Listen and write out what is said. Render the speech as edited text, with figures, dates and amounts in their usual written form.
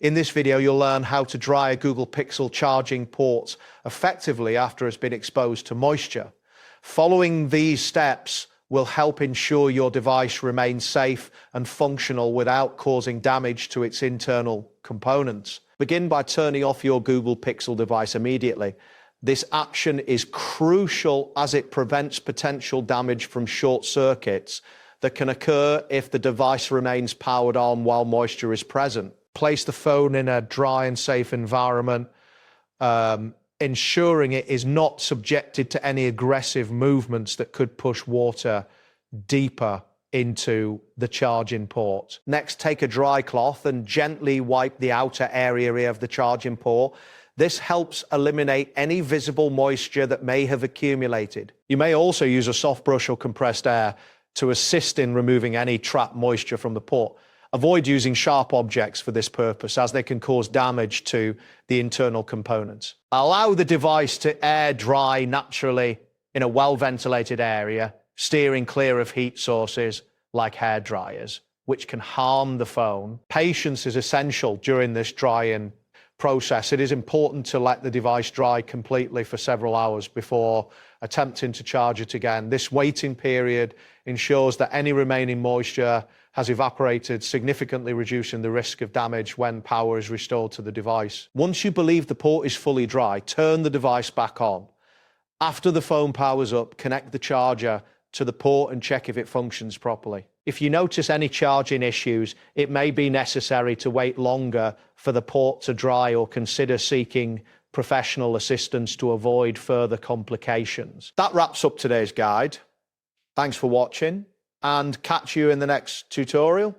In this video, you'll learn how to dry a Google Pixel charging port effectively after it's been exposed to moisture. Following these steps will help ensure your device remains safe and functional without causing damage to its internal components. Begin by turning off your Google Pixel device immediately. This action is crucial as it prevents potential damage from short circuits that can occur if the device remains powered on while moisture is present. Place the phone in a dry and safe environment, ensuring it is not subjected to any aggressive movements that could push water deeper into the charging port. Next, take a dry cloth and gently wipe the outer area of the charging port. This helps eliminate any visible moisture that may have accumulated. You may also use a soft brush or compressed air to assist in removing any trapped moisture from the port. Avoid using sharp objects for this purpose, as they can cause damage to the internal components. Allow the device to air dry naturally in a well-ventilated area, steering clear of heat sources like hair dryers, which can harm the phone. Patience is essential during this drying process. It is important to let the device dry completely for several hours before attempting to charge it again. This waiting period ensures that any remaining moisture has evaporated, significantly reducing the risk of damage when power is restored to the device. Once you believe the port is fully dry, turn the device back on. After the phone powers up, connect the charger to the port and check if it functions properly. If you notice any charging issues, it may be necessary to wait longer for the port to dry or consider seeking professional assistance to avoid further complications. That wraps up today's guide. Thanks for watching, and catch you in the next tutorial.